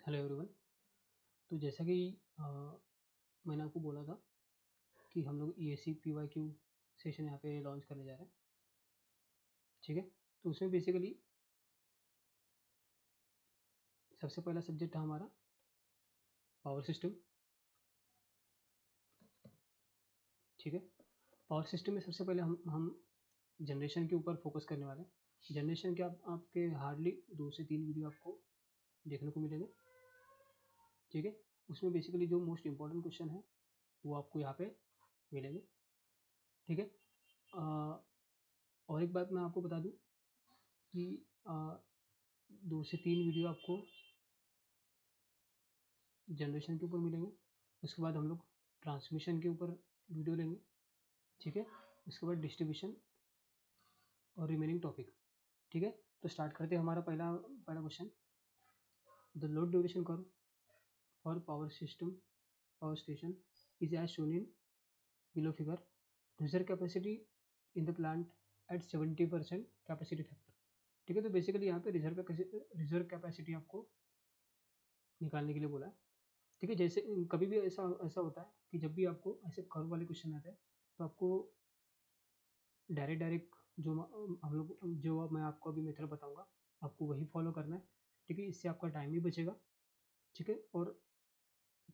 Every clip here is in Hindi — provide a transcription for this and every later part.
Hello everyone. तो जैसा कि मैंने आपको बोला था कि हम लोग EAC PYQ सेशन यहाँ पे लॉन्च करने जा रहे हैं। ठीक है, तो उसमें बेसिकली सबसे पहला सब्जेक्ट था हमारा पावर सिस्टम। ठीक है, पावर सिस्टम में सबसे पहले हम जनरेशन के ऊपर फोकस करने वाले हैं। जनरेशन के आपके हार्डली 2 से 3 वीडियो आपको देखने को मिलेंगे। ठीक है, उसमें बेसिकली जो मोस्ट इम्पॉर्टेंट क्वेश्चन है वो आपको यहाँ पे मिलेंगे। ठीक है, और एक बात मैं आपको बता दूं कि 2 से 3 वीडियो आपको जनरेशन के ऊपर मिलेंगे। उसके बाद हम लोग ट्रांसमिशन के ऊपर वीडियो लेंगे। ठीक है, उसके बाद डिस्ट्रीब्यूशन और रिमेनिंग टॉपिक। ठीक है, तो स्टार्ट करते हैं। हमारा पहला question, the load duration curve for power station is as shown in below figure. Reserve capacity in the plant at 70% capacity factor. ठीक है, तो बेसिकली यहाँ पे रिजर्व कैपेसिटी आपको निकालने के लिए बोला है। ठीक है, जैसे कभी भी ऐसा होता है कि जब भी आपको ऐसे कर्व वाले क्वेश्चन आते हैं तो आपको डायरेक्ट जो मैं आपको अभी मेथड बताऊंगा आपको वही फॉलो करना है। ठीक है, इससे आपका टाइम भी बचेगा। ठीक है, और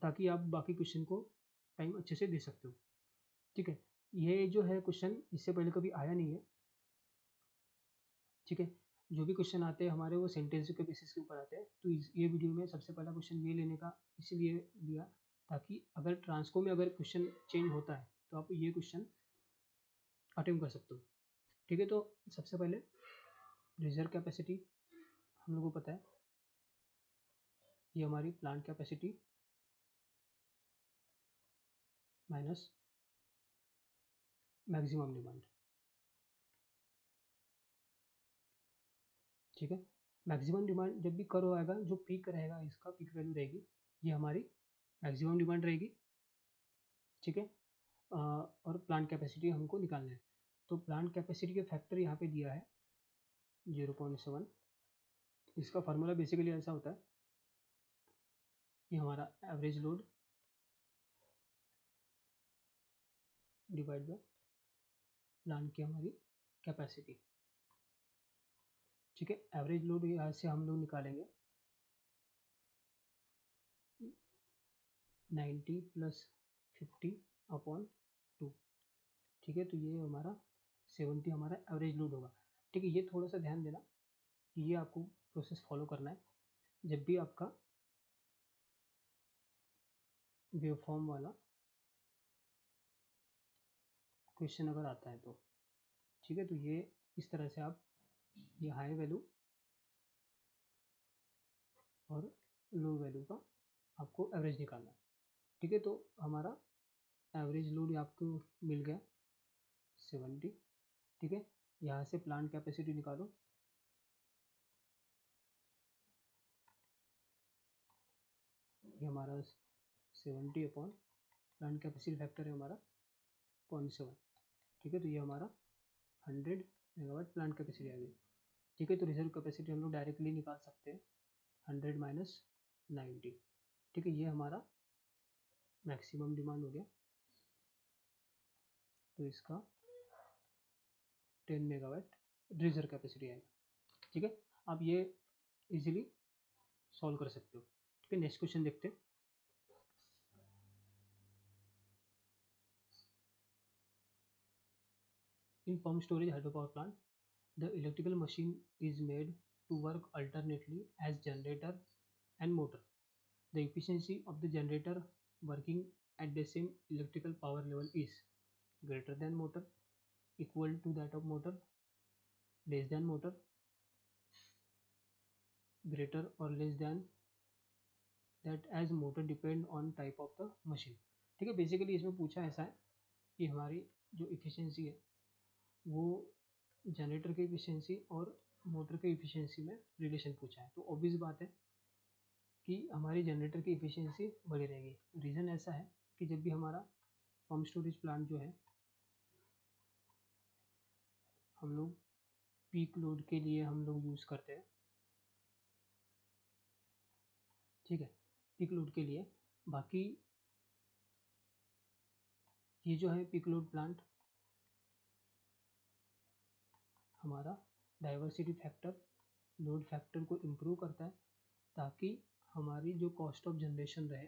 ताकि आप बाकी क्वेश्चन को टाइम अच्छे से दे सकते हो। ठीक है, ये जो है क्वेश्चन इससे पहले कभी आया नहीं है। ठीक है, जो भी क्वेश्चन आते हैं हमारे वो सेंटेंस के बेसिस के ऊपर आते हैं। तो ये वीडियो में सबसे पहला क्वेश्चन ये लेने का इसलिए लिया ताकि अगर ट्रांसको में अगर क्वेश्चन चेंज होता है तो आप ये क्वेश्चन अटेम्प्ट कर सकते हो। ठीक है, तो सबसे पहले रिजर्व कैपेसिटी हम लोगों को पता है, ये हमारी plant capacity minus maximum demand. ठीक है, मैक्सिमम डिमांड जब भी कर्व आएगा जो पीक रहेगा, इसका पीक वैल्यू रहेगी, ये हमारी मैक्सिमम डिमांड रहेगी। ठीक है, और प्लांट कैपेसिटी हमको निकालना है। तो प्लांट कैपेसिटी के फैक्टर यहाँ पे दिया है 0.7। इसका फार्मूला बेसिकली ऐसा होता है कि हमारा average load divide by plant की हमारी कैपेसिटी। ठीक है, एवरेज लोड यहाँ से हम लोग निकालेंगे 90 + 50/2। ठीक है, तो ये हमारा 70 हमारा एवरेज लोड होगा। ठीक है, ये थोड़ा सा ध्यान देना कि ये आपको प्रोसेस फॉलो करना है जब भी आपका वेवफॉर्म वाला क्वेश्चन अगर आता है तो। ठीक है, तो ये इस तरह से आप ये हाई वैल्यू और लो वैल्यू का आपको एवरेज निकालना है। ठीक है, तो हमारा एवरेज लोड आपको मिल गया 70। ठीक है, यहाँ से प्लांट कैपेसिटी निकालो। ये हमारा 70 अपॉन प्लांट कैपेसिटी फैक्टर है हमारा 0.7। ठीक है, तो ये हमारा 100 मेगावाट प्लांट कैपेसिटी आ गई। ठीक है, तो रिजर्व कैपेसिटी हम लोग डायरेक्टली निकाल सकते हैं 100 माइनस 90। ठीक है, ये हमारा मैक्सिमम डिमांड हो गया, तो इसका 10 मेगावाट रिजर्व कैपेसिटी आएगा। ठीक है, आप ये इजीली सॉल्व कर सकते हो। ठीक है, नेक्स्ट क्वेश्चन देखते हैं। In pump storage hydro power plant the electrical machine is made to work alternately as generator and motor. The efficiency of the generator working at the same electrical power level is greater than motor, equal to that of motor, less than motor, greater or less than that as motor depend on type of the machine. ठीक है, बेसिकली इसमें पूछा ऐसा है कि हमारी जो इफिशियंसी है वो जनरेटर की इफिशियंसी और मोटर की इफिशियंसी में रिलेशन पूछा है। तो ऑब्वियस बात है कि हमारी जनरेटर की इफिशियंसी बढ़ी रहेगी। रीज़न ऐसा है कि जब भी हमारा पम्प स्टोरेज प्लांट जो है हम लोग पीक लोड के लिए हम लोग यूज़ करते हैं। ठीक है, पीक लोड के लिए। बाकी ये जो है पीक लोड प्लांट हमारा डाइवर्सिटी फैक्टर, लोड फैक्टर को इम्प्रूव करता है ताकि हमारी जो कॉस्ट ऑफ जनरेशन रहे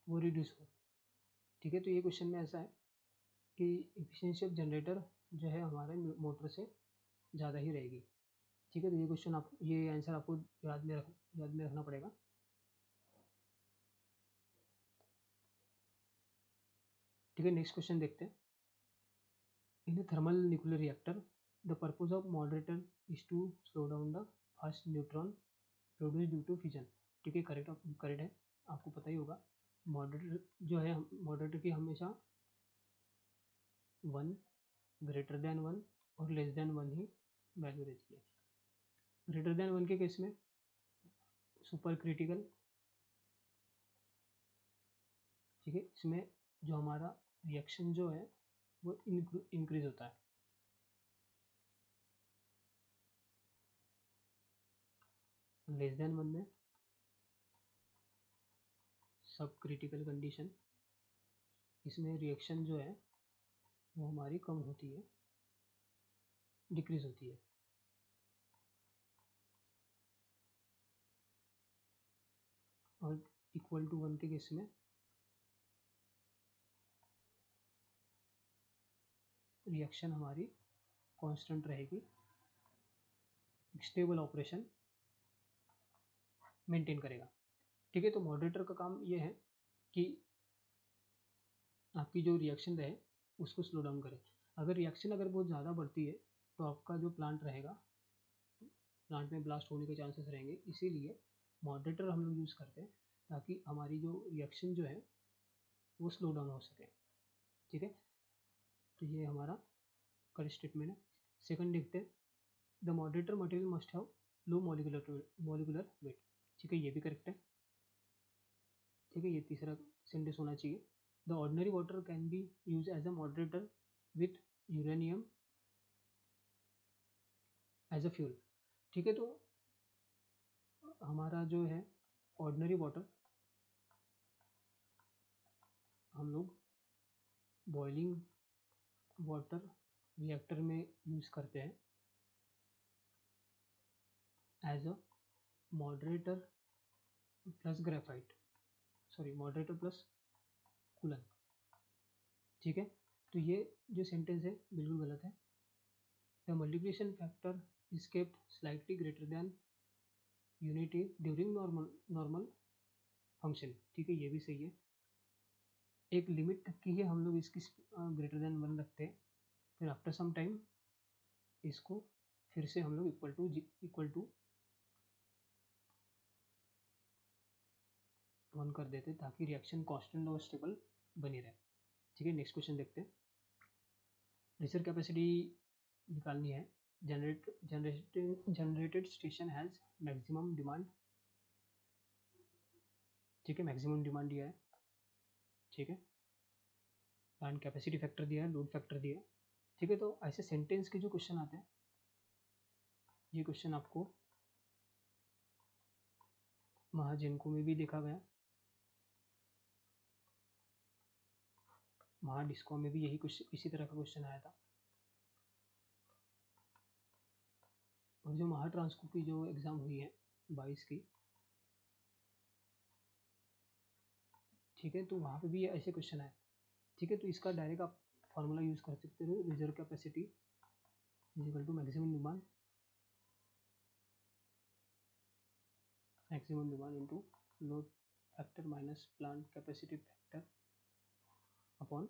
वो रिड्यूस हो। ठीक है, तो ये क्वेश्चन में ऐसा है कि एफिशिएंसी ऑफ जनरेटर जो है हमारे मोटर से ज़्यादा ही रहेगी। ठीक है, तो ये क्वेश्चन आप, ये आंसर आपको याद में रखना पड़ेगा। ठीक है, नेक्स्ट क्वेश्चन देखते हैं। In thermal nuclear reactor the purpose of moderator is to slow down the fast neutron produce due to fission. ठीक है, करेक्ट है, आपको पता ही होगा। मॉडरेटर जो है, मॉडरेटर की हमेशा 1 ग्रेटर देन 1 और लेस देन 1 ही वैल्यू रहती है। ग्रेटर देन 1 के केस में सुपर क्रिटिकल। ठीक है, इसमें जो हमारा रिएक्शन जो है वो इंक्रीज होता है। लेस देन 1 में सब क्रिटिकल कंडीशन, इसमें रिएक्शन जो है वो हमारी कम होती है, डिक्रीज होती है। और इक्वल टू 1 के केस में रिएक्शन हमारी कांस्टेंट रहेगी, स्टेबल ऑपरेशन मेंटेन करेगा। ठीक है, तो मॉडरेटर का काम ये है कि आपकी जो रिएक्शन रहे उसको स्लो डाउन करे। अगर रिएक्शन बहुत ज़्यादा बढ़ती है तो आपका जो प्लांट रहेगा, प्लांट में ब्लास्ट होने के चांसेस रहेंगे। इसीलिए मॉडरेटर हम लोग यूज़ करते हैं ताकि हमारी जो रिएक्शन जो है वो स्लो डाउन हो सके। ठीक है, तो ये हमारा करेक्ट स्टेटमेंट है। सेकंड देखते हैं, the moderator material must have low molecular weight. ठीक है, ये भी करेक्ट है। ठीक है, ये तीसरा सेंटेंस होना चाहिए। The ordinary water can be use as a moderator with uranium as a fuel. ठीक है, तो हमारा जो है ऑर्डिनरी वाटर हम लोग बॉइलिंग वाटर रिएक्टर में यूज़ करते हैं as a moderator plus graphite, sorry moderator plus coolant. ठीक है, तो ये जो सेंटेंस है बिल्कुल गलत है। The multiplication factor is kept slightly greater than unity during normal function. ठीक है, ये भी सही है। एक लिमिट तक की है हम लोग इसकी ग्रेटर देन 1 रखते हैं, फिर आफ्टर सम टाइम इसको फिर से हम लोग इक्वल टू 1 कर देते हैं ताकि रिएक्शन कांस्टेंट और स्टेबल बनी रहे। ठीक है, नेक्स्ट क्वेश्चन देखते हैं। रिजर्व कैपेसिटी निकालनी है। Generated station has maximum demand. ठीक है, मैक्सिमम डिमांड दिया है। ठीक है, प्लांट कैपेसिटी फैक्टर दिया है, लोड फैक्टर दिया है। ठीक है, तो ऐसे सेंटेंस के जो क्वेश्चन आते हैं, ये क्वेश्चन आपको महाजेनको में भी देखा गया, महाडिस्को में भी यही कुछ इसी तरह का क्वेश्चन आया था। और जो महाट्रांसको की जो एग्ज़ाम हुई है 22 की, ठीक है, तो वहाँ पे भी ऐसे क्वेश्चन आए। ठीक है, तो इसका डायरेक्ट आप फार्मूला यूज़ कर सकते हो, reserve capacity is equal to maximum demand into load factor minus plant capacity factor upon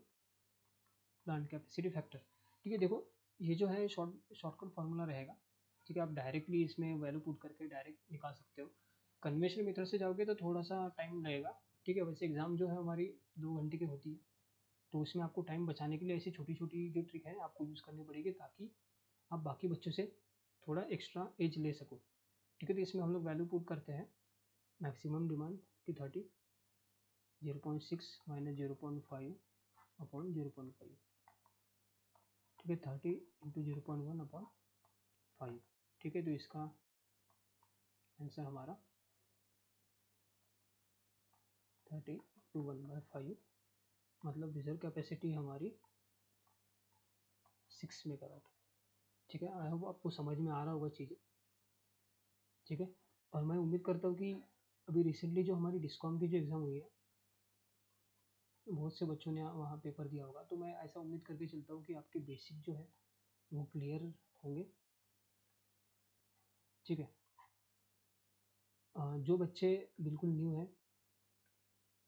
plant capacity factor. ठीक है, देखो ये जो है शॉर्टकट फार्मूला रहेगा। ठीक है, आप डायरेक्टली इसमें वैल्यू पुट करके डायरेक्ट निकाल सकते हो। कन्वेंशनल मेथड से जाओगे तो थोड़ा सा टाइम लगेगा। ठीक है, वैसे एग्ज़ाम जो है हमारी 2 घंटे की होती है, तो उसमें आपको टाइम बचाने के लिए ऐसी छोटी छोटी जो ट्रिक है आपको यूज़ करनी पड़ेगी ताकि आप बाकी बच्चों से थोड़ा एक्स्ट्रा एज ले सको। ठीक है, तो इसमें हम लोग वैल्यू पुट करते हैं मैक्सिमम डिमांड की 30, 0.6 माइनस 0.5 अपॉन 0.5। ठीक ठीक है, 30 इंटू 0.1/5। ठीक है, तो इसका आंसर हमारा 30 इंटू 1/5, मतलब रिजर्व कैपेसिटी हमारी 6 मेगावाट। ठीक है, आई होप आपको समझ में आ रहा होगा चीज़ें। ठीक है, और मैं उम्मीद करता हूँ कि अभी रिसेंटली जो हमारी डिस्कॉम की जो एग्ज़ाम हुई है, बहुत से बच्चों ने वहाँ पेपर दिया होगा, तो मैं ऐसा उम्मीद करके चलता हूँ कि आपके बेसिक जो है वो क्लियर होंगे। ठीक है, जो बच्चे बिल्कुल न्यू हैं,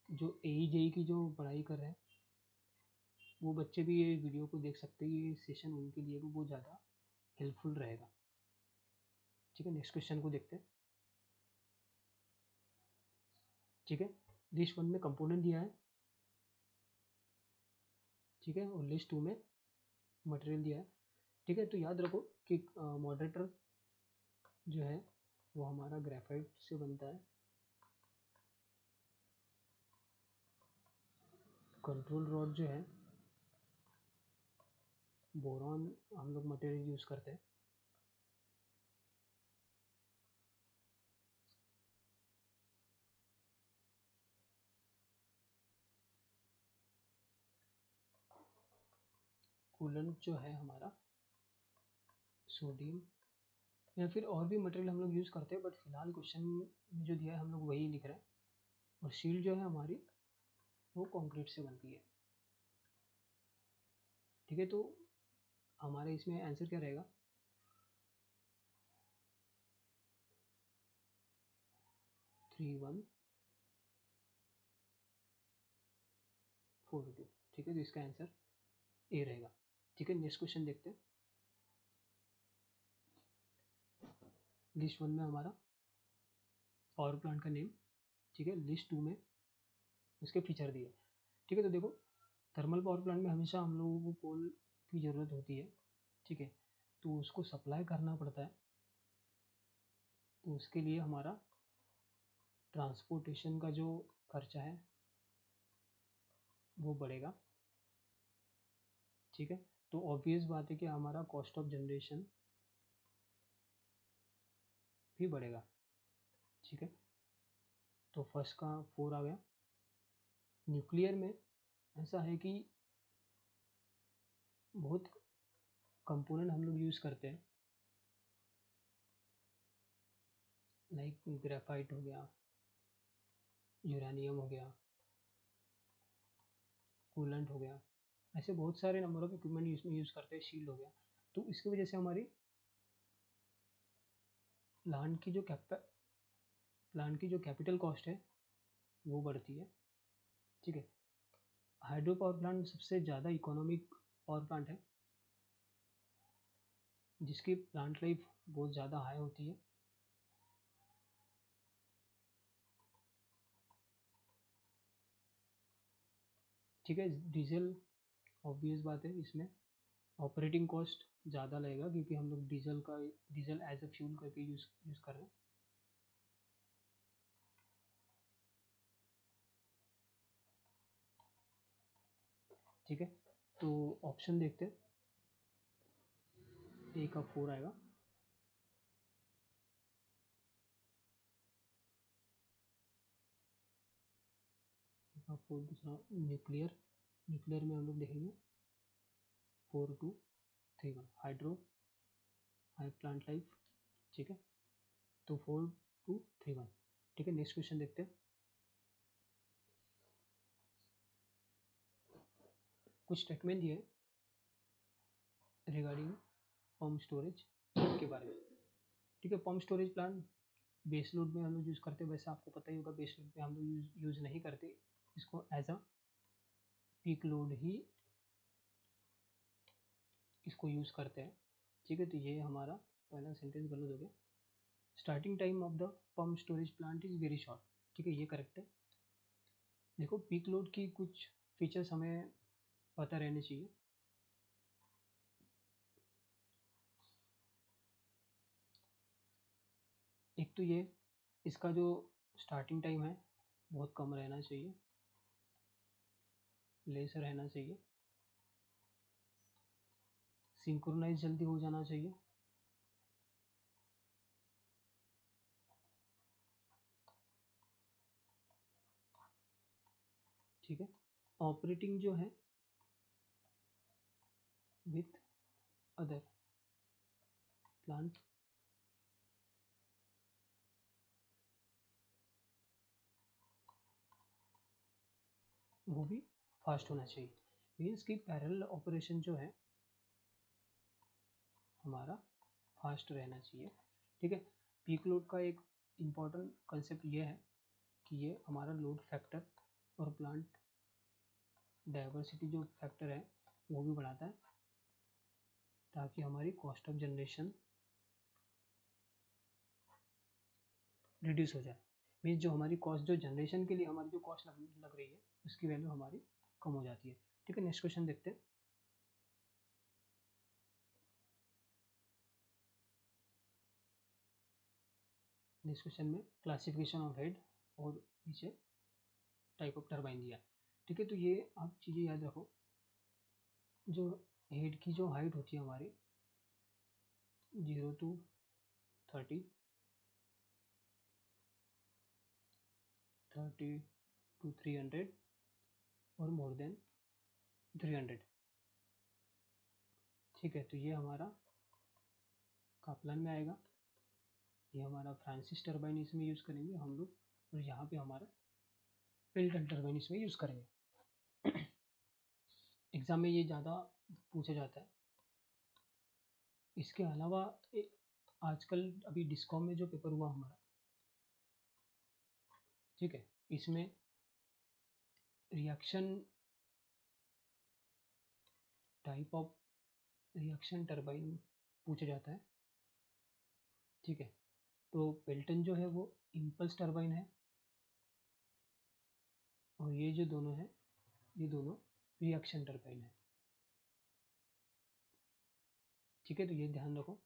जो AE JEE की जो पढ़ाई कर रहे हैं, वो बच्चे भी ये वीडियो को देख सकते हैं। ये सेशन उनके लिए भी बहुत ज़्यादा हेल्पफुल रहेगा। ठीक है, नेक्स्ट क्वेश्चन को देखते हैं। ठीक है, लिस्ट 1 में कंपोनेंट दिया है। ठीक है, और लिस्ट 2 में मटेरियल दिया है। ठीक है, तो याद रखो कि मॉडरेटर जो है वो हमारा ग्रेफाइट से बनता है। कंट्रोल रॉड जो है बोरॉन हम लोग मटेरियल यूज़ करते हैं। कूलेंट जो है हमारा सोडियम, या फिर और भी मटेरियल हम लोग यूज़ करते हैं, बट फिलहाल क्वेश्चन में जो दिया है हम लोग वही लिख रहे हैं। और शील्ड जो है हमारी वो कंक्रीट से बनती है। ठीक है, तो हमारे इसमें आंसर क्या रहेगा? 3142। ठीक है, तो इसका आंसर ए रहेगा। ठीक है, नेक्स्ट क्वेश्चन देखते हैं। लिस्ट 1 में हमारा पावर प्लांट का नेम। ठीक है, लिस्ट 2 में उसके फीचर दिए। ठीक है, तो देखो थर्मल पावर प्लांट में हमेशा हम लोगों को कोल की ज़रूरत होती है। ठीक है, तो उसको सप्लाई करना पड़ता है, तो उसके लिए हमारा ट्रांसपोर्टेशन का जो खर्चा है वो बढ़ेगा। ठीक है, तो ऑब्वियस बात है कि हमारा कॉस्ट ऑफ जनरेशन भी बढ़ेगा। ठीक है, तो फर्स्ट का 4 आ गया। न्यूक्लियर में ऐसा है कि बहुत कंपोनेंट हम लोग यूज़ करते हैं, लाइक ग्रेफाइट हो गया, यूरेनियम हो गया, कूलेंट हो गया, ऐसे बहुत सारे नंबर ऑफ इक्विपमेंट इसमें यूज़ करते हैं। शील्ड हो गया, तो इसकी वजह से हमारी प्लांट की जो कैपिटल कॉस्ट है वो बढ़ती है। ठीक है, हाइड्रो पावर प्लांट सबसे ज़्यादा इकोनॉमिक पावर प्लांट है, जिसकी प्लांट लाइफ बहुत ज़्यादा हाई होती है। ठीक है, डीजल ऑब्वियस बात है, इसमें ऑपरेटिंग कॉस्ट ज़्यादा लगेगा क्योंकि हम लोग डीजल एज अ फ्यूल करके यूज़ कर रहे हैं। ठीक है, तो ऑप्शन देखते हैं। ए का 4 आएगा। ए का 4, दूसरा न्यूक्लियर में हम लोग देखेंगे 4231 हाइड्रो हाई प्लांट लाइफ। ठीक है, तो 4231। ठीक है, नेक्स्ट क्वेश्चन देखते हैं। कुछ स्टेटमेंट दिए रिगार्डिंग पम्प स्टोरेज के बारे में। ठीक है, pump storage plant base load में हम लोग यूज़ करते हैं। वैसे आपको पता ही होगा बेस लोड में हम लोग यूज़ नहीं करते, इसको एज अ पीक लोड ही इसको यूज़ करते हैं। ठीक है, तो ये हमारा पहला सेंटेंस गलत हो गया। Starting time of the pump storage plant is very short. ठीक है, ये करेक्ट है। देखो पीक लोड की कुछ फीचर्स हमें पता रहने चाहिए। एक तो ये इसका जो स्टार्टिंग टाइम है बहुत कम रहना चाहिए, लेस रहना चाहिए। सिंक्रोनाइज जल्दी हो जाना चाहिए। ठीक है, ऑपरेटिंग जो है विथ अदर प्लांट वो भी फास्ट होना चाहिए। मीन्स कि पैरेलल ऑपरेशन जो है हमारा फास्ट रहना चाहिए। ठीक है, पीक लोड का एक इम्पॉर्टेंट कंसेप्ट ये है कि ये हमारा लोड फैक्टर और प्लांट डाइवर्सिटी जो फैक्टर है वो भी बढ़ाता है, ताकि हमारी कॉस्ट ऑफ जनरेशन रिड्यूस हो जाए। मीन्स जो हमारी कॉस्ट, जो जनरेशन के लिए हमारी जो कॉस्ट लग रही है उसकी वैल्यू हमारी कम हो जाती है। ठीक है, नेक्स्ट क्वेश्चन देखते हैं। नेक्स्ट क्वेश्चन में क्लासिफिकेशन ऑफ हेड और नीचे टाइप ऑफ टरबाइन दिया है। ठीक है, तो ये आप चीज़ें याद रखो, जो हेड की जो हाइट होती है हमारी 0 to 30, 30 to 300 और मोर देन 300। ठीक है, तो ये हमारा काप्लान में आएगा, ये हमारा फ्रांसिस टरबाइन इसमें यूज़ करेंगे हम लोग, और यहाँ पे हमारा पेल्टन टरबाइन इसमें यूज़ करेंगे। एग्ज़ाम में ये ज़्यादा पूछा जाता है। इसके अलावा आजकल अभी डिस्कॉम में जो पेपर हुआ हमारा, ठीक है, इसमें reaction type of reaction turbine पूछा जाता है। ठीक है, तो पेल्टन जो है वो इम्पल्स टरबाइन है और ये जो दोनों है ये दोनों रिएक्शन टरबाइन है। ठीक है, तो ये ध्यान रखो,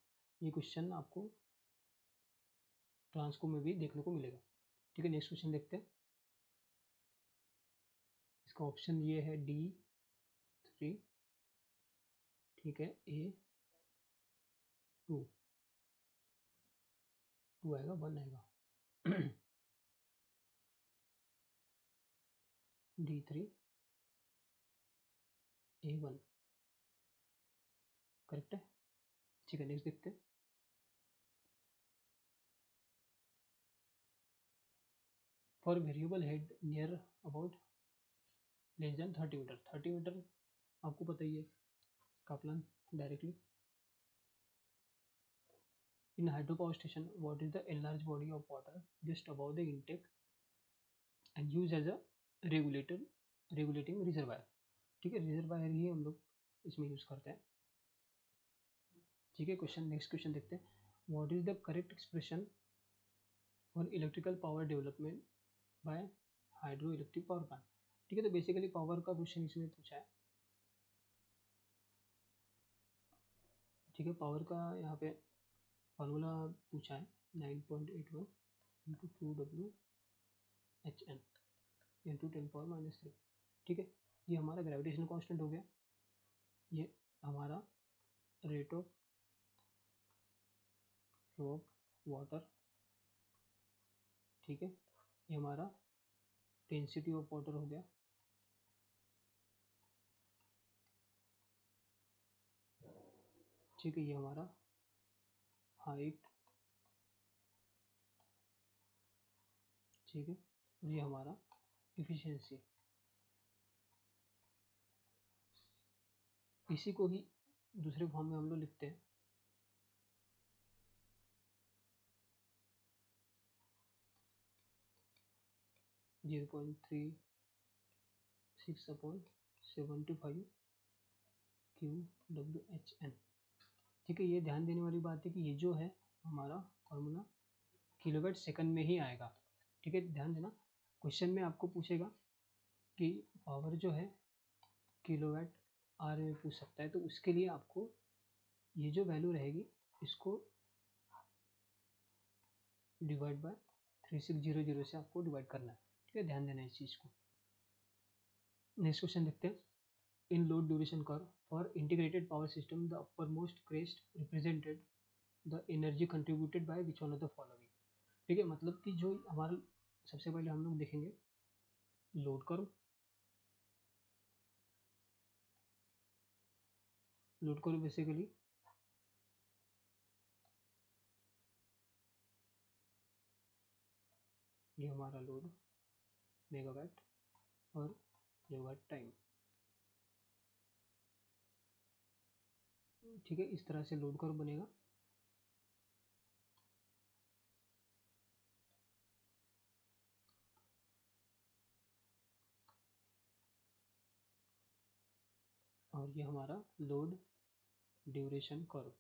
ये क्वेश्चन आपको ट्रांसको में भी देखने को मिलेगा। ठीक है, नेक्स्ट क्वेश्चन देखते हैं। इसका ऑप्शन ये है D3। ठीक है, A2 आएगा, 1 आएगा। D3 A1 करेक्ट है। ठीक है, नेक्स्ट देखते हैं। For variable head near about less than 30 meter, 30 meter आपको पता ही है Kaplan directly. In hydropower station, what is the enlarged body of water just above the intake and used as a regulating reservoir? ठीक है, रिजर्वायर ही हम लोग इसमें यूज़ करते हैं। ठीक है, क्वेश्चन नेक्स्ट क्वेश्चन देखते हैं। What is the correct expression for electrical power development bye hydro electric power plant? ठीक है, तो बेसिकली पावर का क्वेश्चन इसमें पूछा है। ठीक है, पावर का यहाँ पे फार्मूला पूछा है 9.81 इंटू QWHN इंटू 10⁻³ । ठीक है, ये हमारा ग्रेविटेशन कांस्टेंट हो गया, ये हमारा rate of flow of water. ठीक है, ये हमारा डेंसिटी ऑफ वाटर हो गया। ठीक है, ये हमारा हाइट। ठीक है, ये हमारा इफिशिएंसी। इसी को ही दूसरे फॉर्म में हम लोग लिखते हैं 0.36/75 QWHN। ठीक है, ये ध्यान देने वाली बात है कि ये जो है हमारा फॉर्मूला किलोवाट सेकंड में ही आएगा। ठीक है, ध्यान देना, क्वेश्चन में आपको पूछेगा कि पावर जो है किलोवाट आवर में पूछ सकता है, तो उसके लिए आपको ये जो वैल्यू रहेगी इसको डिवाइड बाय 3600 से आपको डिवाइड करना है। ठीक है, ध्यान देना इस चीज़ को। नेक्स्ट क्वेश्चन देखते हैं। in load duration curve for integrated power system, the uppermost crest represented the energy contributed by which one of the following. ठीक है, मतलब कि जो हमारा सबसे पहले हम लोग देखेंगे load curve. Load curve basically ये हमारा लोड मेगावाट और मेगावाट टाइम, ठीक है, इस तरह से लोड कर्व बनेगा। और ये हमारा लोड ड्यूरेशन कर्व।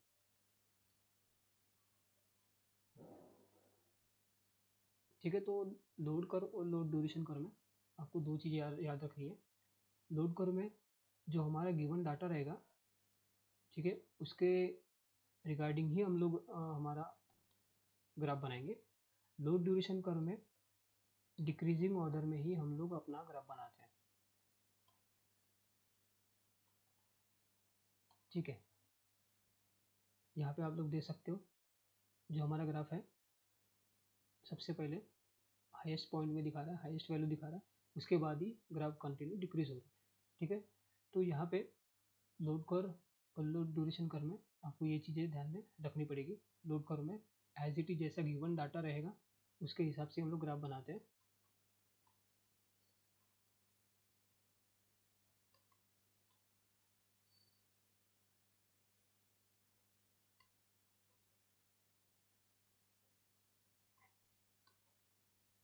ठीक है, तो लोड कर्व और लोड ड्यूरेशन कर्व में आपको दो चीज़ें याद रखनी है। लोड कर्व में जो हमारा गिवन डाटा रहेगा, ठीक है, उसके रिगार्डिंग ही हम लोग हमारा ग्राफ बनाएंगे। लोड ड्यूरेशन कर्व में डिक्रीजिंग ऑर्डर में ही हम लोग अपना ग्राफ बनाते हैं। ठीक है, यहाँ पे आप लोग देख सकते हो जो हमारा ग्राफ है, सबसे पहले हाईएस्ट पॉइंट में दिखा रहा है, हाईएस्ट वैल्यू दिखा रहा है, उसके बाद ही ग्राफ कंटिन्यू डिक्रीज हो रहा है। ठीक है, तो यहाँ पे लोड कर्व और लोड ड्यूरेशन कर्व में आपको ये चीज़ें ध्यान में रखनी पड़ेगी। लोड कर्व में एज इट इज जैसा गिवन डाटा रहेगा उसके हिसाब से हम लोग ग्राफ बनाते हैं।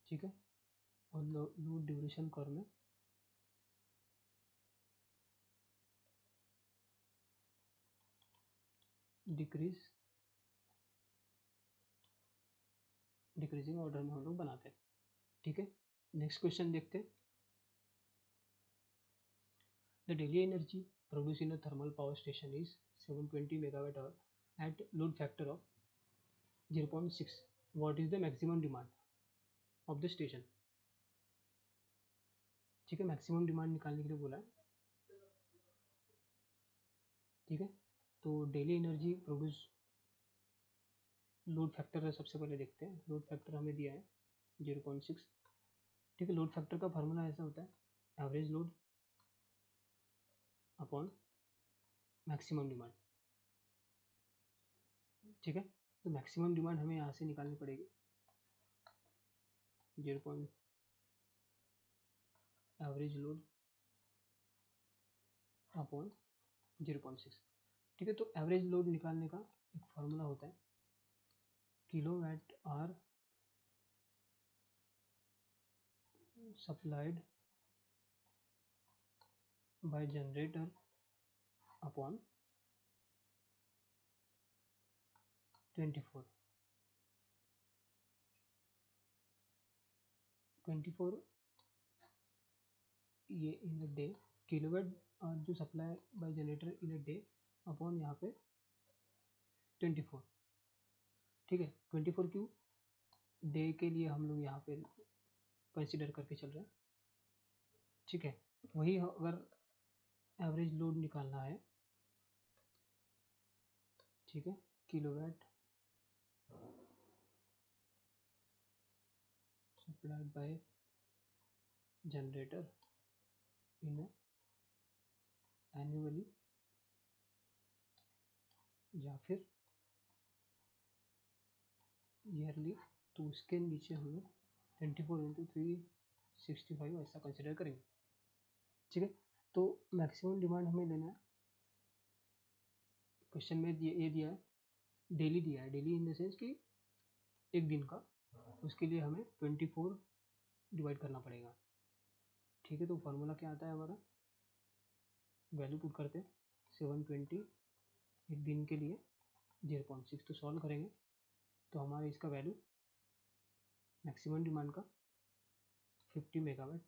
ठीक है, और लोड ड्यूरेशन कर्व में डिक्रीजिंग ऑर्डर में हम लोग बनाते हैं। ठीक है, नेक्स्ट क्वेश्चन देखते हैं। The daily energy produce in a thermal power station is 720 megawatt hour at load factor of 0.6. What is the maximum demand of the station. ठीक है, मैक्सिमम डिमांड निकालने के लिए बोला है। ठीक है, तो daily energy produce load factor है, सबसे पहले देखते हैं। लोड फैक्टर हमें दिया है 0.6। ठीक है, लोड फैक्टर का फार्मूला ऐसा होता है average load upon maximum demand. ठीक है, तो मैक्सिमम डिमांड हमें यहाँ से निकालनी पड़ेगी 0. Average load upon 0.6। ठीक है, तो एवरेज लोड निकालने का एक फार्मूला होता है kilowatt hour supplied by generator upon 24 ये इन अ डे, किलोवाट जो supply bye generator in a day upon यहाँ पे 24। ठीक है, 24 क्यों, डे के लिए हम लोग यहाँ पे कंसिडर करके चल रहे हैं। ठीक है, वही अगर एवरेज लोड निकालना है, ठीक है, kilowatt supplied by generator in annually या फिर ईयरली, तो उसके नीचे हम लोग 24 × 365 ऐसा कंसिडर करेंगे। ठीक है, तो मैक्सिमम डिमांड हमें लेना है। क्वेश्चन में ये दिया है, डेली दिया है, डेली इन द सेंस कि एक दिन का, उसके लिए हमें 24 डिवाइड करना पड़ेगा। ठीक है, तो फार्मूला क्या आता है हमारा, वैल्यू पुट करते हैं 720 एक दिन के लिए 0.6, तो सॉल्व करेंगे तो हमारा इसका वैल्यू मैक्सिमम डिमांड का 50 मेगावाट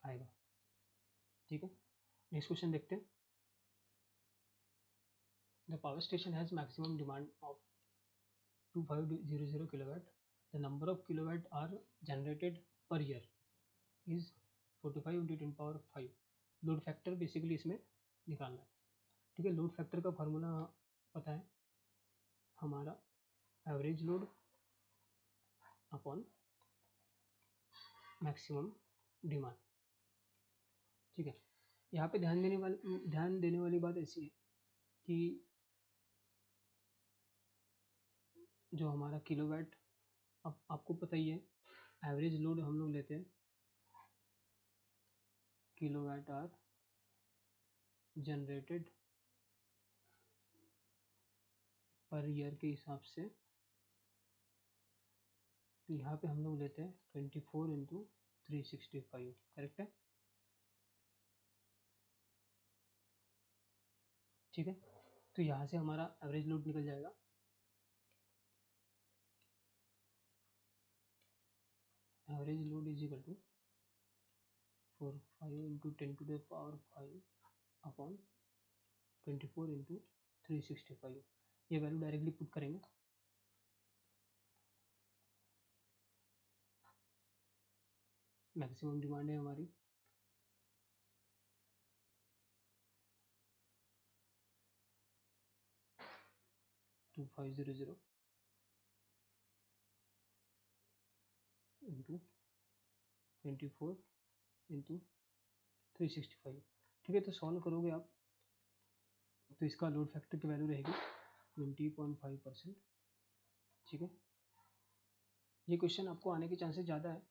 आएगा। ठीक है, नेक्स्ट क्वेश्चन देखते हैं। The power station has maximum demand of 2500 kilowatt. The number of kilowatt hour generated per year is 45 × 10⁵। Load factor basically इसमें निकालना है। ठीक है, लोड फैक्टर का फार्मूला पता है हमारा, average load upon maximum demand. ठीक है, यहाँ पे ध्यान देने वाली बात ऐसी है कि जो हमारा किलोवाट, अब आपको पता ही है एवरेज लोड हम लोग लेते हैं kilowatt hour generated per year के हिसाब से। तो यहाँ पे हम लोग लेते हैं 24 इंटू 365, करेक्ट है। ठीक है, तो यहाँ से हमारा एवरेज लोड निकल जाएगा, average load is equal to 45 into 10⁵ upon 24 into 365। ये वैल्यू डायरेक्टली पुट करेंगे। मैक्सिमम डिमांड है हमारी 2500 इंटू 24 इंटू 365। ठीक है, तो सॉल्व करोगे आप तो इसका लोड फैक्टर की वैल्यू रहेगी 20.5%। ठीक है, ये क्वेश्चन आपको आने के चांसेस ज़्यादा है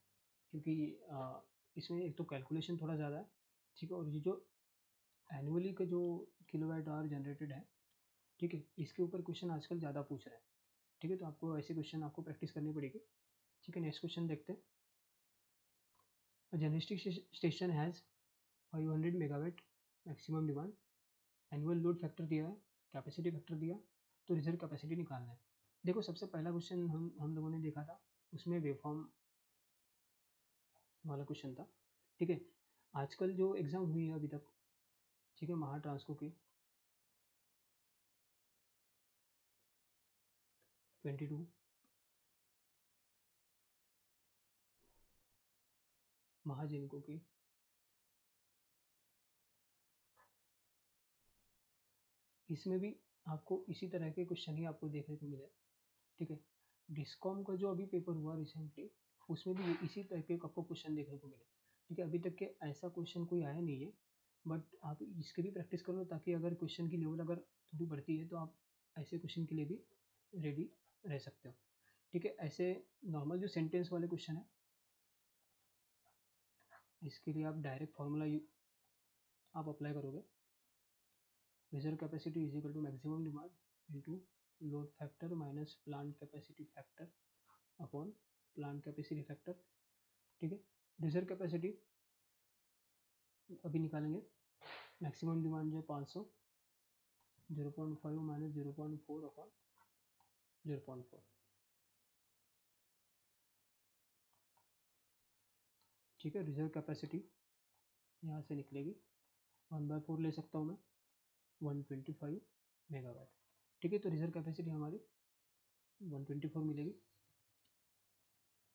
क्योंकि इसमें एक तो कैलकुलेशन थोड़ा ज़्यादा है। ठीक है, और ये जो एनुअली का जो किलोवाट आवर जनरेटेड है, ठीक है, इसके ऊपर क्वेश्चन आजकल ज़्यादा पूछ रहे हैं। ठीक है, तो आपको ऐसे क्वेश्चन आपको प्रैक्टिस करनी पड़ेगी। ठीक है, नेक्स्ट क्वेश्चन देखते हैं। Generating station has 500 megawatt maximum demand, annual load factor दिया है, कैपेसिटी फैक्टर दिया, तो रिजर्व कैपेसिटी निकालना है। देखो, सबसे पहला क्वेश्चन हम लोगों ने देखा था, उसमें वेवफॉर्म वाला क्वेश्चन था। ठीक है, आजकल जो एग्ज़ाम हुई है अभी तक, ठीक है, महाट्रांसको की 22, महाजिनको की 20, इसमें भी आपको इसी तरह के क्वेश्चन ही आपको देखने को मिले। ठीक है, डिस्कॉम का जो अभी पेपर हुआ रिसेंटली, उसमें भी इसी तरह के आपको क्वेश्चन देखने को मिले। ठीक है, अभी तक के ऐसा क्वेश्चन कोई आया नहीं है, बट आप इसके भी प्रैक्टिस करो ताकि अगर क्वेश्चन की लेवल अगर थोड़ी बढ़ती है तो आप ऐसे क्वेश्चन के लिए भी रेडी रह सकते हो। ठीक है, ऐसे नॉर्मल जो सेंटेंस वाले क्वेश्चन है, इसके लिए आप डायरेक्ट फार्मूला आप अप्लाई करोगे, reserve capacity is equal to maximum demand into load factor minus plant capacity factor upon plant capacity factor. ठीक है, रिजर्व कैपेसिटी अभी निकालेंगे, मैक्सिमम डिमांड जो 500, 0.5 माइनस 0.4 अपॉन 0.4। ठीक है, रिजर्व कैपेसिटी यहाँ से निकलेगी 1/4 ले सकता हूँ मैं, 125 मेगावाट। ठीक है, तो रिजर्व कैपेसिटी हमारी 124 मिलेगी।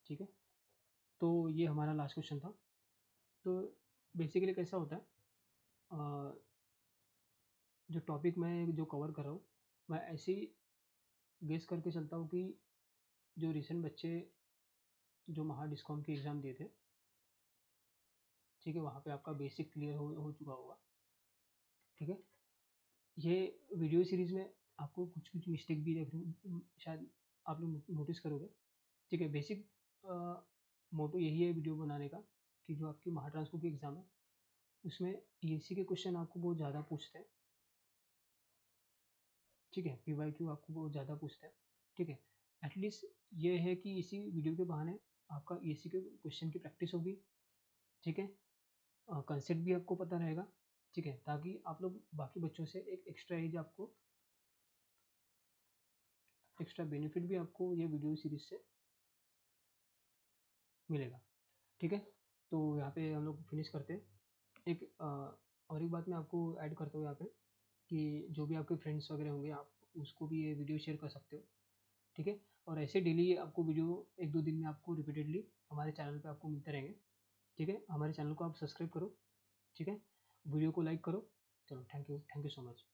ठीक है, तो ये हमारा लास्ट क्वेश्चन था। तो बेसिकली कैसा होता है, जो टॉपिक मैं जो कवर कर रहा हूँ, मैं ऐसे ही गेस करके चलता हूँ कि जो रिसेंट बच्चे जो महा डिस्कॉम के एग्ज़ाम दिए थे, ठीक है, वहाँ पे आपका बेसिक क्लियर हो चुका होगा। ठीक है, ये वीडियो सीरीज़ में आपको कुछ कुछ मिस्टेक भी शायद आप लोग नोटिस करोगे। ठीक है, बेसिक मोटो यही है वीडियो बनाने का कि जो आपकी महाट्रांसको की एग्ज़ाम है उसमें ईएससी के क्वेश्चन आपको बहुत ज़्यादा पूछते हैं। ठीक है, पीवाईक्यू आपको बहुत ज़्यादा पूछते हैं। ठीक है, एटलीस्ट ये है कि इसी वीडियो के बहाने आपका ईएससी के क्वेश्चन की प्रैक्टिस होगी। ठीक है, कंसेप्ट भी आपको पता रहेगा। ठीक है, ताकि आप लोग बाकी बच्चों से एक एक्स्ट्रा एज आपको एक्स्ट्रा बेनिफिट भी आपको ये वीडियो सीरीज से मिलेगा। ठीक है, तो यहाँ पे हम लोग फिनिश करते हैं। एक और एक बात मैं आपको ऐड करता हूँ यहाँ पे कि जो भी आपके फ्रेंड्स वगैरह होंगे आप उसको भी ये वीडियो शेयर कर सकते हो। ठीक है, और ऐसे डेली आपको वीडियो 1-2 दिन में आपको रिपीटेडली हमारे चैनल पे आपको मिलते रहेंगे। ठीक है, हमारे चैनल को आप सब्सक्राइब करो। ठीक है, वीडियो को लाइक करो। चलो थैंक यू सो मच।